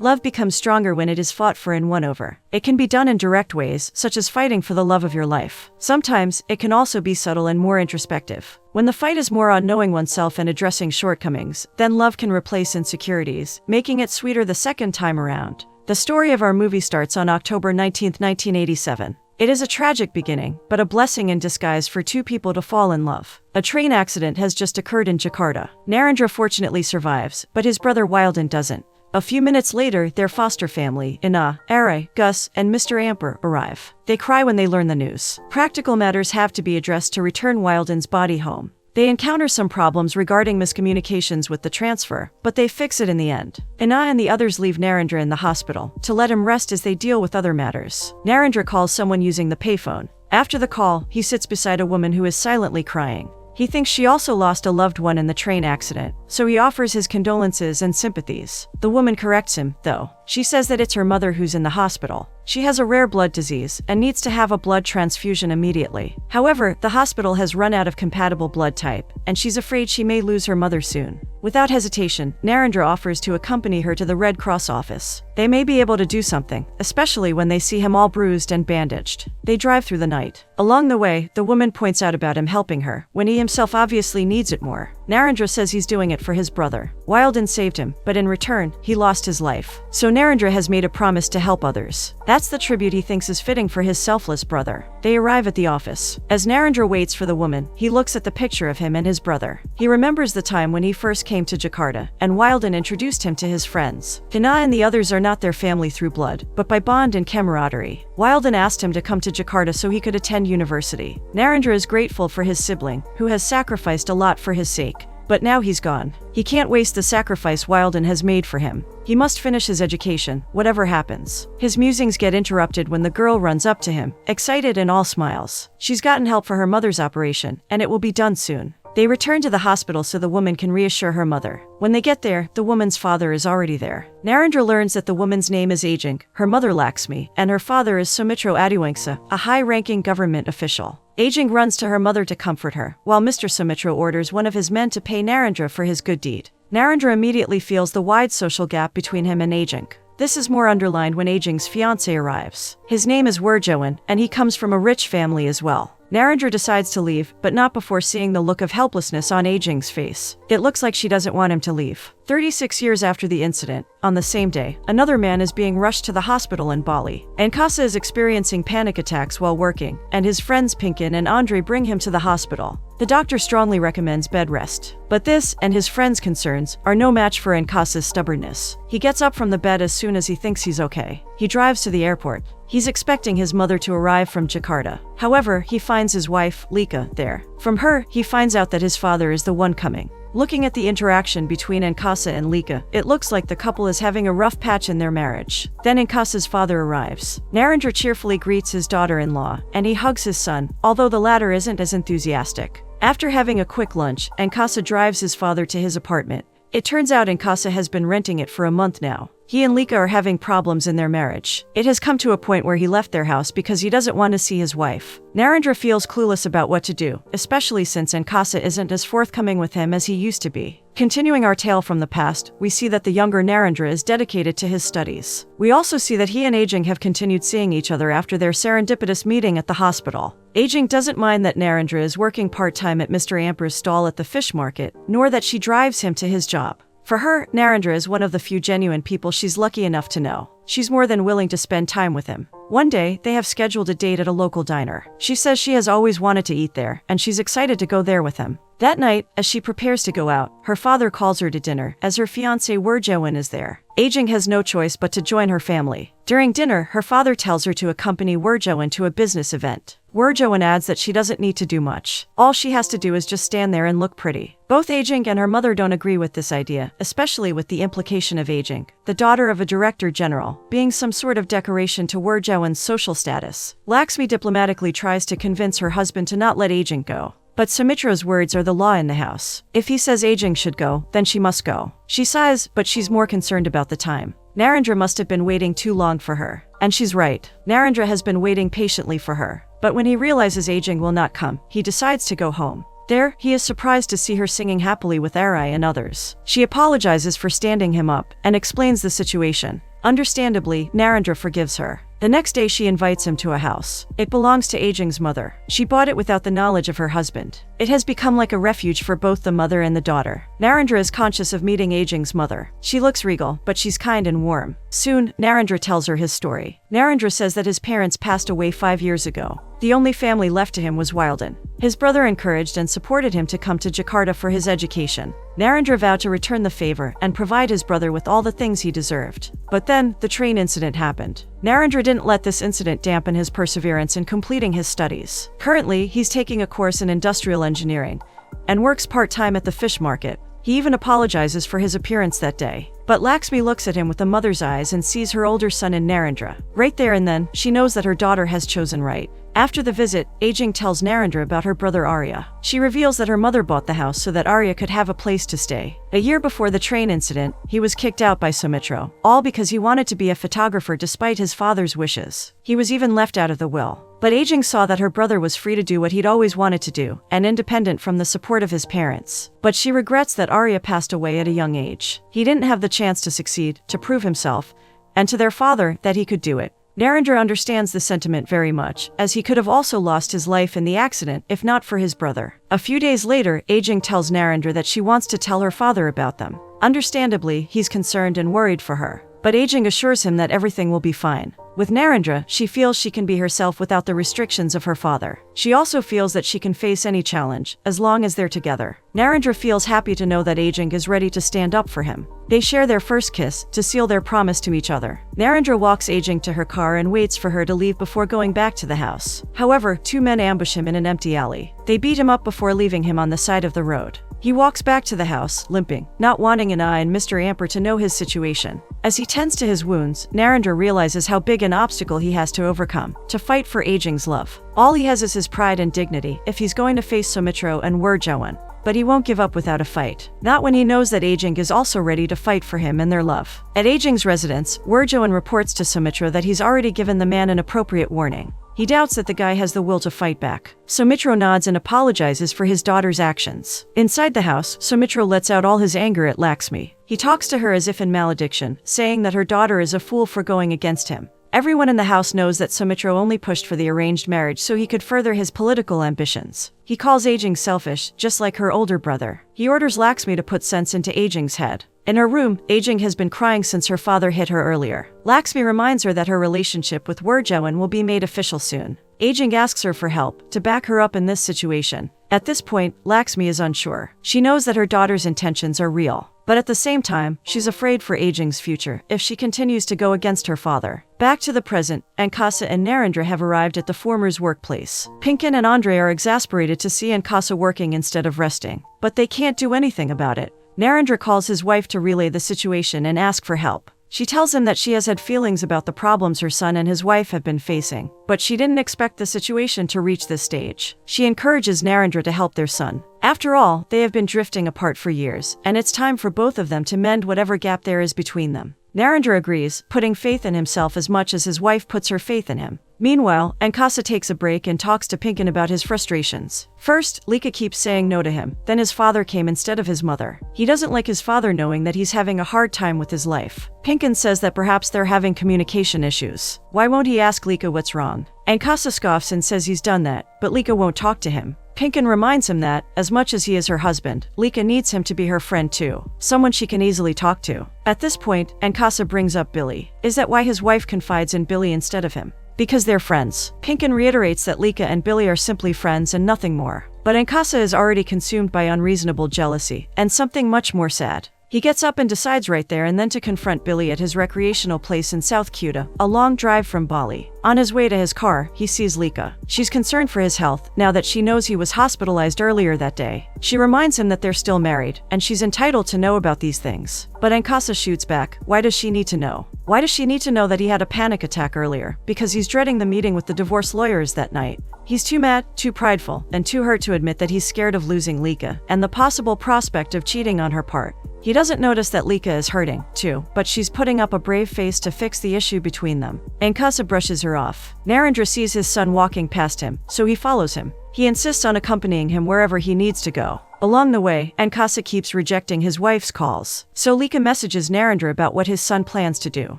Love becomes stronger when it is fought for and won over. It can be done in direct ways, such as fighting for the love of your life. Sometimes, it can also be subtle and more introspective. When the fight is more on knowing oneself and addressing shortcomings, then love can replace insecurities, making it sweeter the second time around. The story of our movie starts on October 19, 1987. It is a tragic beginning, but a blessing in disguise for two people to fall in love. A train accident has just occurred in Jakarta. Narendra fortunately survives, but his brother Wilden doesn't. A few minutes later, their foster family, Ina, Arai, Gus, and Mr. Amper, arrive. They cry when they learn the news. Practical matters have to be addressed to return Wilden's body home. They encounter some problems regarding miscommunications with the transfer, but they fix it in the end. Ina and the others leave Narendra in the hospital to let him rest as they deal with other matters. Narendra calls someone using the payphone. After the call, he sits beside a woman who is silently crying. He thinks she also lost a loved one in the train accident, so he offers his condolences and sympathies. The woman corrects him, though. She says that it's her mother who's in the hospital. She has a rare blood disease and needs to have a blood transfusion immediately. However, the hospital has run out of compatible blood type, and she's afraid she may lose her mother soon. Without hesitation, Narendra offers to accompany her to the Red Cross office. They may be able to do something, especially when they see him all bruised and bandaged. They drive through the night. Along the way, the woman points out about him helping her, when he himself obviously needs it more. Narendra says he's doing it for his brother. Wilden saved him, but in return, he lost his life. So Narendra has made a promise to help others. That's the tribute he thinks is fitting for his selfless brother. They arrive at the office. As Narendra waits for the woman, he looks at the picture of him and his brother. He remembers the time when he first came to Jakarta, and Wilden introduced him to his friends. Hina and the others are not their family through blood, but by bond and camaraderie. Wilden asked him to come to Jakarta so he could attend university. Narendra is grateful for his sibling, who has sacrificed a lot for his sake. But now he's gone. He can't waste the sacrifice Wilden has made for him. He must finish his education, whatever happens. His musings get interrupted when the girl runs up to him, excited and all smiles. She's gotten help for her mother's operation, and it will be done soon. They return to the hospital so the woman can reassure her mother. When they get there, the woman's father is already there. Narendra learns that the woman's name is Ajing, her mother Lakshmi, and her father is Sumitro Adiwangsa, a high-ranking government official. Ajing runs to her mother to comfort her, while Mr. Sumitro orders one of his men to pay Narendra for his good deed. Narendra immediately feels the wide social gap between him and Ajing. This is more underlined when Ajing's fiancé arrives. His name is Wurjowan, and he comes from a rich family as well. Narendra decides to leave, but not before seeing the look of helplessness on Ajing's face. It looks like she doesn't want him to leave. 36 years after the incident, on the same day, another man is being rushed to the hospital in Bali. Anasa is experiencing panic attacks while working, and his friends Pinkin and Andre bring him to the hospital. The doctor strongly recommends bed rest. But this, and his friends' concerns, are no match for Ankasa's stubbornness. He gets up from the bed as soon as he thinks he's okay. He drives to the airport. He's expecting his mother to arrive from Jakarta. However, he finds his wife, Lika, there. From her, he finds out that his father is the one coming. Looking at the interaction between Anasa and Lika, it looks like the couple is having a rough patch in their marriage. Then Ankasa's father arrives. Narendra cheerfully greets his daughter-in-law, and he hugs his son, although the latter isn't as enthusiastic. After having a quick lunch, Anasa drives his father to his apartment. It turns out Anasa has been renting it for a month now. He and Lika are having problems in their marriage. It has come to a point where he left their house because he doesn't want to see his wife. Narendra feels clueless about what to do, especially since Anasa isn't as forthcoming with him as he used to be. Continuing our tale from the past, we see that the younger Narendra is dedicated to his studies. We also see that he and Ajing have continued seeing each other after their serendipitous meeting at the hospital. Ajing doesn't mind that Narendra is working part-time at Mr. Amper's stall at the fish market, nor that she drives him to his job. For her, Narendra is one of the few genuine people she's lucky enough to know. She's more than willing to spend time with him. One day, they have scheduled a date at a local diner. She says she has always wanted to eat there, and she's excited to go there with him. That night, as she prepares to go out, her father calls her to dinner, as her fiancé Wurjowan is there. Ajing has no choice but to join her family. During dinner, her father tells her to accompany Wurjowan to a business event. Wurjowan adds that she doesn't need to do much. All she has to do is just stand there and look pretty. Both Ajing and her mother don't agree with this idea, especially with the implication of Ajing, the daughter of a director general, being some sort of decoration to Wurjowan's social status. Lakshmi diplomatically tries to convince her husband to not let Ajing go. But Sumitra's words are the law in the house. If he says Ajing should go, then she must go. She sighs, but she's more concerned about the time. Narendra must have been waiting too long for her. And she's right. Narendra has been waiting patiently for her. But when he realizes Ajing will not come, he decides to go home. There, he is surprised to see her singing happily with Arai and others. She apologizes for standing him up and explains the situation. Understandably, Narendra forgives her. The next day she invites him to a house. It belongs to Ajing's mother. She bought it without the knowledge of her husband. It has become like a refuge for both the mother and the daughter. Narendra is conscious of meeting Ajing's mother. She looks regal, but she's kind and warm. Soon, Narendra tells her his story. Narendra says that his parents passed away 5 years ago. The only family left to him was Wilden. His brother encouraged and supported him to come to Jakarta for his education. Narendra vowed to return the favor and provide his brother with all the things he deserved. But then, the train incident happened. Narendra didn't let this incident dampen his perseverance in completing his studies. Currently, he's taking a course in industrial engineering and works part-time at the fish market. He even apologizes for his appearance that day. But Lakshmi looks at him with a mother's eyes and sees her older son in Narendra. Right there and then, she knows that her daughter has chosen right. After the visit, Ajing tells Narendra about her brother Arya. She reveals that her mother bought the house so that Arya could have a place to stay. A year before the train incident, he was kicked out by Sumitra, all because he wanted to be a photographer despite his father's wishes. He was even left out of the will. But Ajing saw that her brother was free to do what he'd always wanted to do, and independent from the support of his parents. But she regrets that Arya passed away at a young age. He didn't have the chance to succeed, to prove himself, and to their father that he could do it. Narendra understands the sentiment very much, as he could have also lost his life in the accident if not for his brother. A few days later, Ajing tells Narendra that she wants to tell her father about them. Understandably, he's concerned and worried for her. But Ajing assures him that everything will be fine. With Narendra, she feels she can be herself without the restrictions of her father. She also feels that she can face any challenge, as long as they're together. Narendra feels happy to know that Ajing is ready to stand up for him. They share their first kiss, to seal their promise to each other. Narendra walks Ajing to her car and waits for her to leave before going back to the house. However, 2 men ambush him in an empty alley. They beat him up before leaving him on the side of the road. He walks back to the house, limping, not wanting Anna and Mr. Amper to know his situation. As he tends to his wounds, Narendra realizes how big an obstacle he has to overcome, to fight for Ajing's love. All he has is his pride and dignity if he's going to face Sumitra and Wurjawan. But he won't give up without a fight. Not when he knows that Ajing is also ready to fight for him and their love. At Ajing's residence, Wurjawan reports to Sumitra that he's already given the man an appropriate warning. He doubts that the guy has the will to fight back. Sumitra nods and apologizes for his daughter's actions. Inside the house, Sumitra lets out all his anger at Lakshmi. He talks to her as if in malediction, saying that her daughter is a fool for going against him. Everyone in the house knows that Sumitra only pushed for the arranged marriage so he could further his political ambitions. He calls Ajing selfish, just like her older brother. He orders Lakshmi to put sense into Ajing's head. In her room, Ajing has been crying since her father hit her earlier. Lakshmi reminds her that her relationship with Wurjawan will be made official soon. Ajing asks her for help, to back her up in this situation. At this point, Lakshmi is unsure. She knows that her daughter's intentions are real. But at the same time, she's afraid for Ajing's future if she continues to go against her father. Back to the present, Anasa and Narendra have arrived at the former's workplace. Pinkin and Andre are exasperated to see Anasa working instead of resting. But they can't do anything about it. Narendra calls his wife to relay the situation and ask for help. She tells him that she has had feelings about the problems her son and his wife have been facing, but she didn't expect the situation to reach this stage. She encourages Narendra to help their son. After all, they have been drifting apart for years, and it's time for both of them to mend whatever gap there is between them. Narendra agrees, putting faith in himself as much as his wife puts her faith in him. Meanwhile, Anasa takes a break and talks to Pinkin about his frustrations. First, Lika keeps saying no to him, then his father came instead of his mother. He doesn't like his father knowing that he's having a hard time with his life. Pinkin says that perhaps they're having communication issues. Why won't he ask Lika what's wrong? Anasa scoffs and says he's done that, but Lika won't talk to him. Pinkin reminds him that, as much as he is her husband, Lika needs him to be her friend too, someone she can easily talk to. At this point, Anasa brings up Billy. Is that why his wife confides in Billy instead of him? Because they're friends. Pinkin reiterates that Lika and Billy are simply friends and nothing more. But Anasa is already consumed by unreasonable jealousy, and something much more sad. He gets up and decides right there and then to confront Billy at his recreational place in South Kuta, a long drive from Bali. On his way to his car, he sees Lika. She's concerned for his health, now that she knows he was hospitalized earlier that day. She reminds him that they're still married, and she's entitled to know about these things. But Anasa shoots back. Why does she need to know? Why does she need to know that he had a panic attack earlier? Because he's dreading the meeting with the divorce lawyers that night. He's too mad, too prideful, and too hurt to admit that he's scared of losing Lika, and the possible prospect of cheating on her part. He doesn't notice that Lika is hurting, too, but she's putting up a brave face to fix the issue between them. Anasa brushes her off. Narendra sees his son walking past him, so he follows him. He insists on accompanying him wherever he needs to go. Along the way, Anasa keeps rejecting his wife's calls. So Lika messages Narendra about what his son plans to do.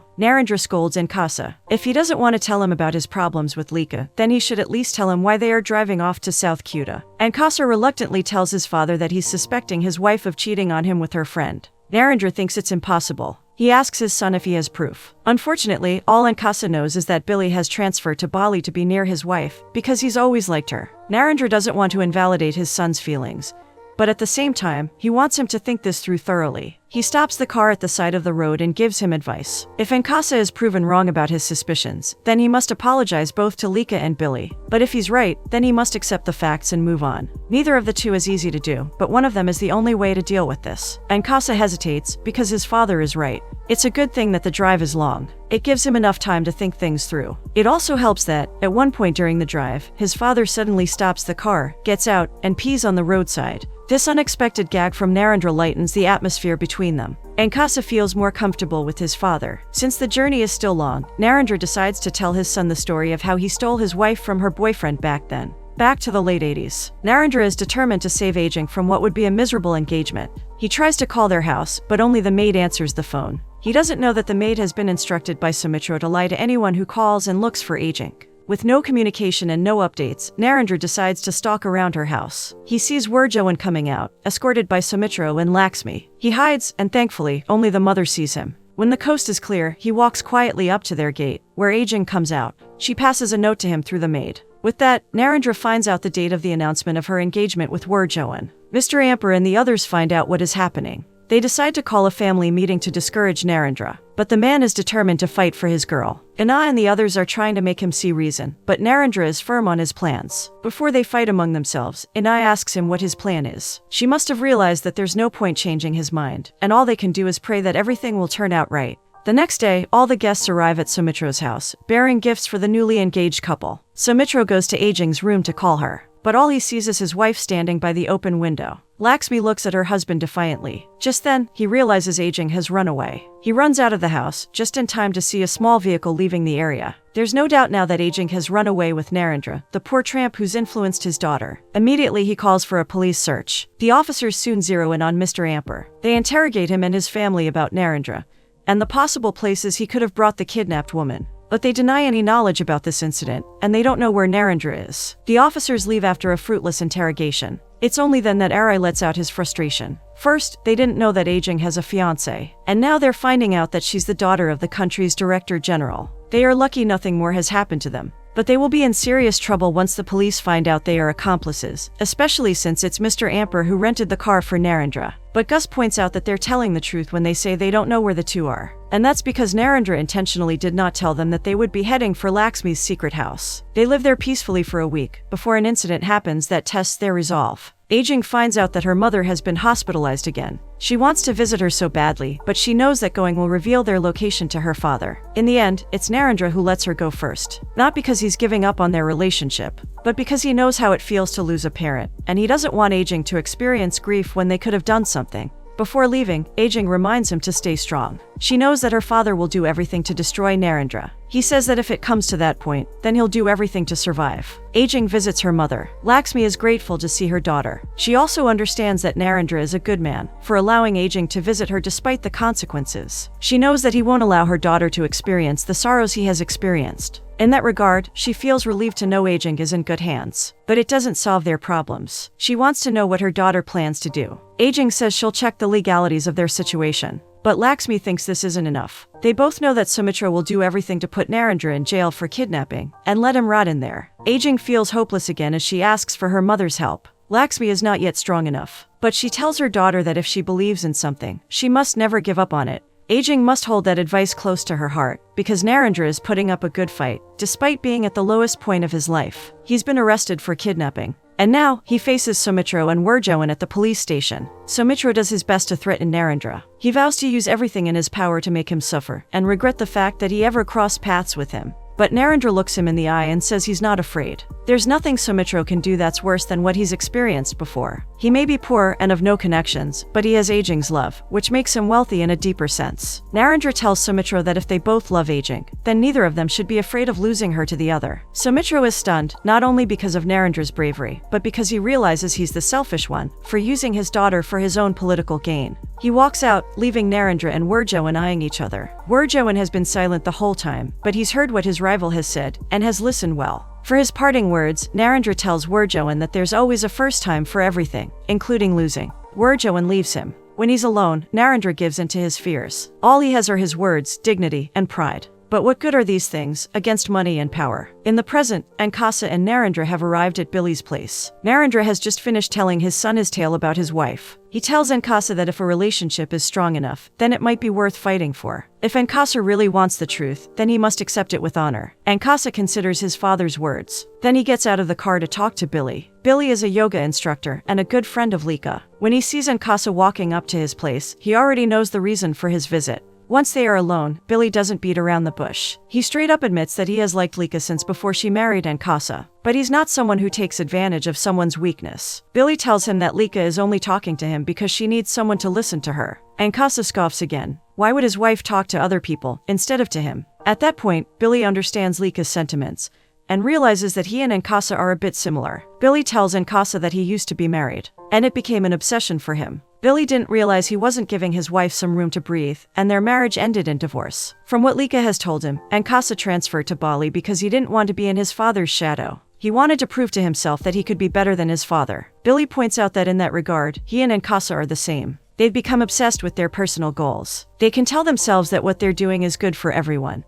Narendra scolds Anasa. If he doesn't want to tell him about his problems with Lika, then he should at least tell him why they are driving off to South Kuta. Anasa reluctantly tells his father that he's suspecting his wife of cheating on him with her friend. Narendra thinks it's impossible. He asks his son if he has proof. Unfortunately, all Anasa knows is that Billy has transferred to Bali to be near his wife, because he's always liked her. Narendra doesn't want to invalidate his son's feelings, but at the same time, he wants him to think this through thoroughly. He stops the car at the side of the road and gives him advice. If Anasa is proven wrong about his suspicions, then he must apologize both to Lika and Billy. But if he's right, then he must accept the facts and move on. Neither of the two is easy to do, but one of them is the only way to deal with this. Anasa hesitates because his father is right. It's a good thing that the drive is long. It gives him enough time to think things through. It also helps that, at one point during the drive, his father suddenly stops the car, gets out, and pees on the roadside. This unexpected gag from Narendra lightens the atmosphere between them. Anasa feels more comfortable with his father. Since the journey is still long, Narendra decides to tell his son the story of how he stole his wife from her boyfriend back then. Back to the late 80s. Narendra is determined to save Ajing from what would be a miserable engagement. He tries to call their house, but only the maid answers the phone. He doesn't know that the maid has been instructed by Sumitra to lie to anyone who calls and looks for Ajing. With no communication and no updates, Narendra decides to stalk around her house. He sees Wurjowan coming out, escorted by Sumitra and Laxmi. He hides, and thankfully, only the mother sees him. When the coast is clear, he walks quietly up to their gate, where Ajing comes out. She passes a note to him through the maid. With that, Narendra finds out the date of the announcement of her engagement with Wurjowan. Mr. Amper and the others find out what is happening. They decide to call a family meeting to discourage Narendra, but the man is determined to fight for his girl. Anna and the others are trying to make him see reason, but Narendra is firm on his plans. Before they fight among themselves, Anna asks him what his plan is. She must have realized that there's no point changing his mind, and all they can do is pray that everything will turn out right. The next day, all the guests arrive at Sumitra's house, bearing gifts for the newly engaged couple. Sumitra goes to Ajing's room to call her, but all he sees is his wife standing by the open window. Laxmi looks at her husband defiantly. Just then, he realizes Ajing has run away. He runs out of the house, just in time to see a small vehicle leaving the area. There's no doubt now that Ajing has run away with Narendra, the poor tramp who's influenced his daughter. Immediately he calls for a police search. The officers soon zero in on Mr. Amper. They interrogate him and his family about Narendra, and the possible places he could have brought the kidnapped woman. But they deny any knowledge about this incident, and they don't know where Narendra is. The officers leave after a fruitless interrogation. It's only then that Arai lets out his frustration. First, they didn't know that Ajing has a fiancé, and now they're finding out that she's the daughter of the country's director general. They are lucky nothing more has happened to them. But they will be in serious trouble once the police find out they are accomplices, especially since it's Mr. Amper who rented the car for Narendra. But Gus points out that they're telling the truth when they say they don't know where the two are. And that's because Narendra intentionally did not tell them that they would be heading for Laxmi's secret house. They live there peacefully for a week, before an incident happens that tests their resolve. Ajing finds out that her mother has been hospitalized again. She wants to visit her so badly, but she knows that going will reveal their location to her father. In the end, it's Narendra who lets her go first. Not because he's giving up on their relationship, but because he knows how it feels to lose a parent, and he doesn't want Ajing to experience grief when they could have done something. Before leaving, Ajing reminds him to stay strong. She knows that her father will do everything to destroy Narendra. He says that if it comes to that point, then he'll do everything to survive. Ajing visits her mother. Laxmi is grateful to see her daughter. She also understands that Narendra is a good man for allowing Ajing to visit her despite the consequences. She knows that he won't allow her daughter to experience the sorrows he has experienced. In that regard, she feels relieved to know Ajing is in good hands. But it doesn't solve their problems. She wants to know what her daughter plans to do. Ajing says she'll check the legalities of their situation. But Laxmi thinks this isn't enough. They both know that Sumitra will do everything to put Narendra in jail for kidnapping, and let him rot in there. Ajing feels hopeless again as she asks for her mother's help. Laxmi is not yet strong enough, but she tells her daughter that if she believes in something, she must never give up on it. Ajing must hold that advice close to her heart, because Narendra is putting up a good fight, despite being at the lowest point of his life. He's been arrested for kidnapping. And now, he faces Sumitra and Wurjowan at the police station. Sumitra does his best to threaten Narendra. He vows to use everything in his power to make him suffer, and regret the fact that he ever crossed paths with him. But Narendra looks him in the eye and says he's not afraid. There's nothing Sumitra can do that's worse than what he's experienced before. He may be poor and of no connections, but he has Ajing's love, which makes him wealthy in a deeper sense. Narendra tells Sumitra that if they both love Ajing, then neither of them should be afraid of losing her to the other. Sumitra is stunned, not only because of Narendra's bravery, but because he realizes he's the selfish one, for using his daughter for his own political gain. He walks out, leaving Narendra and Wurjowan eyeing each other. Wurjowan has been silent the whole time, but he's heard what his rival has said, and has listened well. For his parting words, Narendra tells Wurjowan that there's always a first time for everything, including losing. Wurjowan leaves him. When he's alone, Narendra gives in to his fears. All he has are his words, dignity, and pride. But what good are these things against money and power? In the present, Anasa and Narendra have arrived at Billy's place. Narendra has just finished telling his son his tale about his wife. He tells Anasa that if a relationship is strong enough, then it might be worth fighting for. If Anasa really wants the truth, then he must accept it with honor. Anasa considers his father's words. Then he gets out of the car to talk to Billy. Billy is a yoga instructor and a good friend of Lika. When he sees Anasa walking up to his place, he already knows the reason for his visit. Once they are alone, Billy doesn't beat around the bush. He straight up admits that he has liked Lika since before she married Anasa. But he's not someone who takes advantage of someone's weakness. Billy tells him that Lika is only talking to him because she needs someone to listen to her. Anasa scoffs again. Why would his wife talk to other people instead of to him? At that point, Billy understands Lika's sentiments and realizes that he and Anasa are a bit similar. Billy tells Anasa that he used to be married, and it became an obsession for him. Billy didn't realize he wasn't giving his wife some room to breathe, and their marriage ended in divorce. From what Lika has told him, Anasa transferred to Bali because he didn't want to be in his father's shadow. He wanted to prove to himself that he could be better than his father. Billy points out that in that regard, he and Anasa are the same. They've become obsessed with their personal goals. They can tell themselves that what they're doing is good for everyone,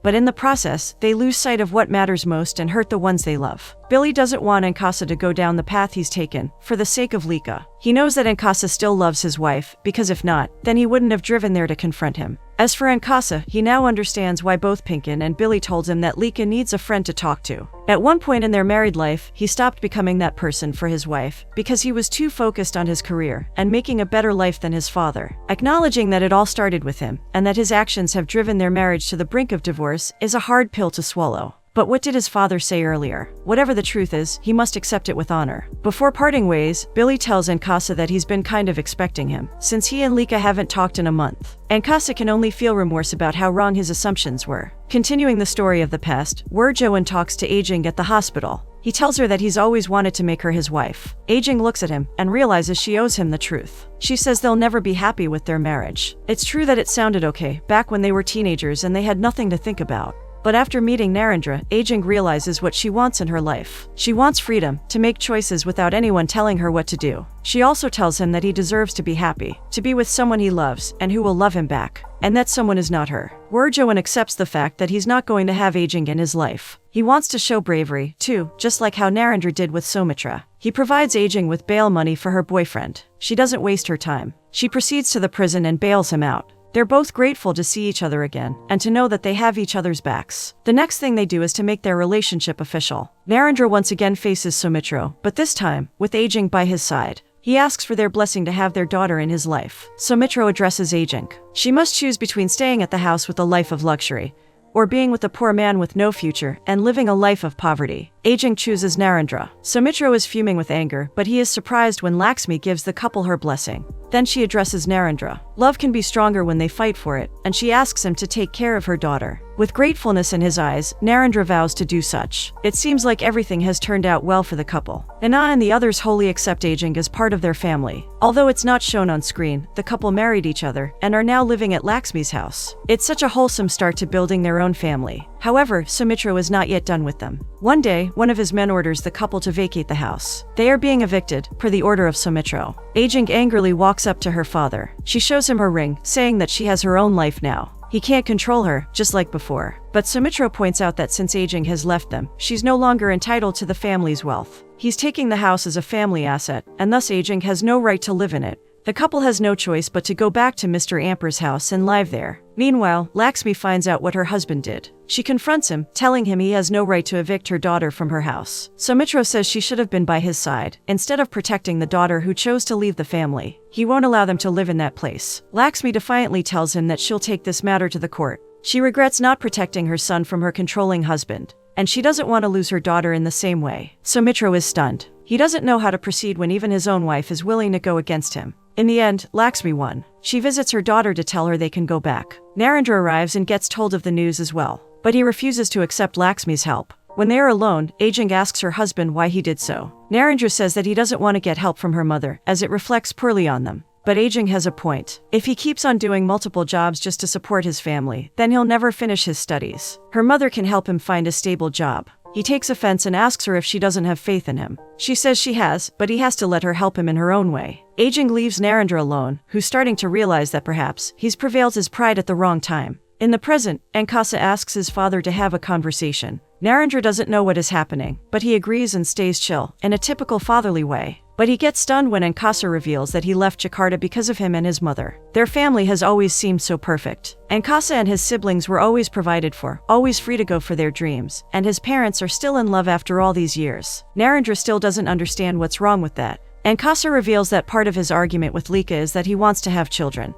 but in the process, they lose sight of what matters most and hurt the ones they love. Billy doesn't want Anasa to go down the path he's taken, for the sake of Lika. He knows that Anasa still loves his wife, because if not, then he wouldn't have driven there to confront him. As for Anasa, he now understands why both Pinkin and Billy told him that Lika needs a friend to talk to. At one point in their married life, he stopped becoming that person for his wife, because he was too focused on his career and making a better life than his father. Acknowledging that it all started with him, and that his actions have driven their marriage to the brink of divorce, is a hard pill to swallow. But what did his father say earlier? Whatever the truth is, he must accept it with honor. Before parting ways, Billy tells Anasa that he's been kind of expecting him, since he and Lika haven't talked in a month. Anasa can only feel remorse about how wrong his assumptions were. Continuing the story of the past, Wurjowan talks to Ajing at the hospital. He tells her that he's always wanted to make her his wife. Ajing looks at him and realizes she owes him the truth. She says they'll never be happy with their marriage. It's true that it sounded okay back when they were teenagers and they had nothing to think about. But after meeting Narendra, Ajing realizes what she wants in her life. She wants freedom, to make choices without anyone telling her what to do. She also tells him that he deserves to be happy, to be with someone he loves, and who will love him back. And that someone is not her. Wurjowan accepts the fact that he's not going to have Ajing in his life. He wants to show bravery, too, just like how Narendra did with Sumitra. He provides Ajing with bail money for her boyfriend. She doesn't waste her time. She proceeds to the prison and bails him out. They're both grateful to see each other again, and to know that they have each other's backs. The next thing they do is to make their relationship official. Narendra once again faces Sumitra, but this time, with Ajing by his side. He asks for their blessing to have their daughter in his life. Sumitra addresses Ajing. She must choose between staying at the house with a life of luxury, or being with a poor man with no future and living a life of poverty. Ajing chooses Narendra. Sumitra is fuming with anger, but he is surprised when Lakshmi gives the couple her blessing. Then she addresses Narendra. Love can be stronger when they fight for it, and she asks him to take care of her daughter. With gratefulness in his eyes, Narendra vows to do such. It seems like everything has turned out well for the couple. Anna and the others wholly accept Ajing as part of their family. Although it's not shown on screen, the couple married each other and are now living at Lakshmi's house. It's such a wholesome start to building their own family. However, Sumitra was not yet done with them. One day, one of his men orders the couple to vacate the house. They are being evicted, per the order of Sumitra. Ajing angrily walks up to her father. She shows him her ring, saying that she has her own life now. He can't control her, just like before. But Sumitra points out that since Ajing has left them, she's no longer entitled to the family's wealth. He's taking the house as a family asset, and thus Ajing has no right to live in it. The couple has no choice but to go back to Mr. Amper's house and live there. Meanwhile, Lakshmi finds out what her husband did. She confronts him, telling him he has no right to evict her daughter from her house. Sumitra says she should have been by his side, instead of protecting the daughter who chose to leave the family. He won't allow them to live in that place. Lakshmi defiantly tells him that she'll take this matter to the court. She regrets not protecting her son from her controlling husband. and she doesn't want to lose her daughter in the same way. Sumitra is stunned. He doesn't know how to proceed when even his own wife is willing to go against him. In the end, Lakshmi won. She visits her daughter to tell her they can go back. Narendra arrives and gets told of the news as well, but he refuses to accept Lakshmi's help. When they are alone, Ajing asks her husband why he did so. Narendra says that he doesn't want to get help from her mother, as it reflects poorly on them. But Ajing has a point. If he keeps on doing multiple jobs just to support his family, then he'll never finish his studies. Her mother can help him find a stable job. He takes offense and asks her if she doesn't have faith in him. She says she has, but he has to let her help him in her own way. Ajing leaves Narendra alone, who's starting to realize that perhaps he's prevailed his pride at the wrong time. In the present, Anasa asks his father to have a conversation. Narendra doesn't know what is happening, but he agrees and stays chill, in a typical fatherly way. But he gets stunned when Anasa reveals that he left Jakarta because of him and his mother. Their family has always seemed so perfect. Anasa and his siblings were always provided for, always free to go for their dreams, and his parents are still in love after all these years. Narendra still doesn't understand what's wrong with that. Anasa reveals that part of his argument with Lika is that he wants to have children,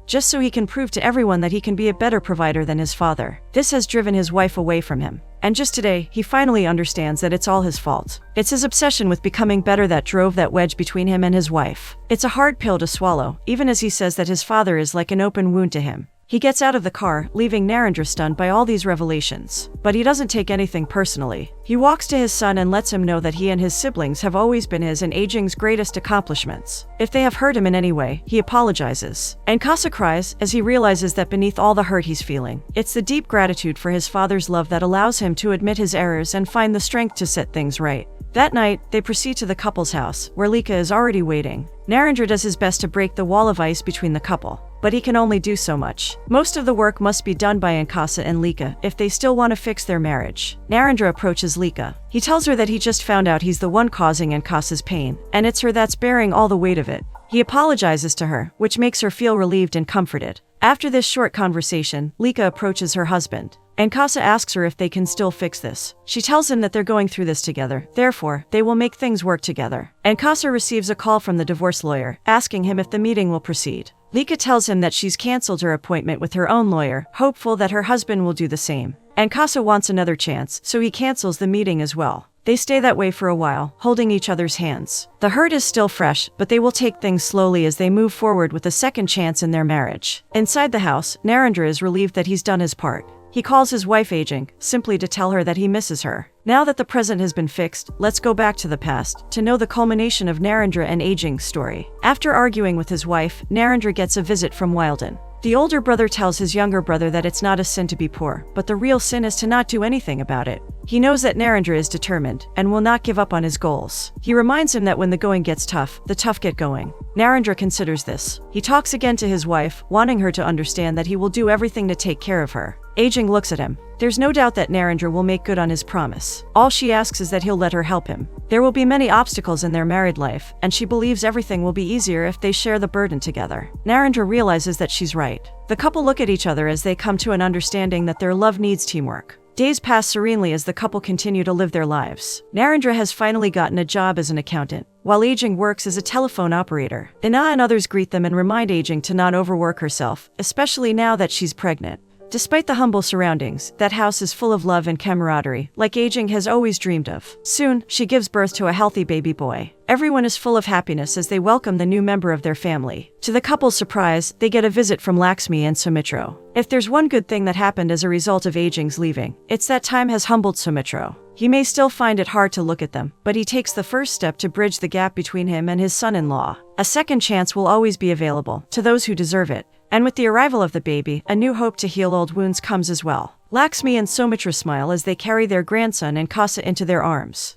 just so he can prove to everyone that he can be a better provider than his father. This has driven his wife away from him. And just today, he finally understands that it's all his fault. It's his obsession with becoming better that drove that wedge between him and his wife. It's a hard pill to swallow, even as he says that his father is like an open wound to him. He gets out of the car, leaving Narendra stunned by all these revelations. But he doesn't take anything personally. He walks to his son and lets him know that he and his siblings have always been his and Ajing's greatest accomplishments. If they have hurt him in any way, he apologizes. Anasa cries as he realizes that beneath all the hurt he's feeling, it's the deep gratitude for his father's love that allows him to admit his errors and find the strength to set things right. That night, they proceed to the couple's house, where Lika is already waiting. Narendra does his best to break the wall of ice between the couple, but he can only do so much. Most of the work must be done by Anasa and Lika if they still want to fix their marriage. Narendra approaches Lika. He tells her that he just found out he's the one causing Ankasa's pain, and it's her that's bearing all the weight of it. He apologizes to her, which makes her feel relieved and comforted. After this short conversation, Lika approaches her husband. Anasa asks her if they can still fix this. She tells him that they're going through this together, therefore, they will make things work together. Anasa receives a call from the divorce lawyer, asking him if the meeting will proceed. Lika tells him that she's canceled her appointment with her own lawyer, hopeful that her husband will do the same. Anasa wants another chance, so he cancels the meeting as well. They stay that way for a while, holding each other's hands. The hurt is still fresh, but they will take things slowly as they move forward with a second chance in their marriage. Inside the house, Narendra is relieved that he's done his part. He calls his wife Ajing, simply to tell her that he misses her. Now that the present has been fixed, let's go back to the past, to know the culmination of Narendra and Ajing's story. After arguing with his wife, Narendra gets a visit from Wilden. The older brother tells his younger brother that it's not a sin to be poor, but the real sin is to not do anything about it. He knows that Narendra is determined, and will not give up on his goals. He reminds him that when the going gets tough, the tough get going. Narendra considers this. He talks again to his wife, wanting her to understand that he will do everything to take care of her. Ajing looks at him. There's no doubt that Narendra will make good on his promise. All she asks is that he'll let her help him. There will be many obstacles in their married life, and she believes everything will be easier if they share the burden together. Narendra realizes that she's right. The couple look at each other as they come to an understanding that their love needs teamwork. Days pass serenely as the couple continue to live their lives. Narendra has finally gotten a job as an accountant, while Ajing works as a telephone operator. Anna and others greet them and remind Ajing to not overwork herself, especially now that she's pregnant. Despite the humble surroundings, that house is full of love and camaraderie, like Ajing has always dreamed of. Soon, she gives birth to a healthy baby boy. Everyone is full of happiness as they welcome the new member of their family. To the couple's surprise, they get a visit from Lakshmi and Sumitra. If there's one good thing that happened as a result of Ajing's leaving, it's that time has humbled Sumitra. He may still find it hard to look at them, but he takes the first step to bridge the gap between him and his son-in-law. A second chance will always be available to those who deserve it. And with the arrival of the baby, a new hope to heal old wounds comes as well. Lakshmi and Sumitra smile as they carry their grandson Anasa into their arms.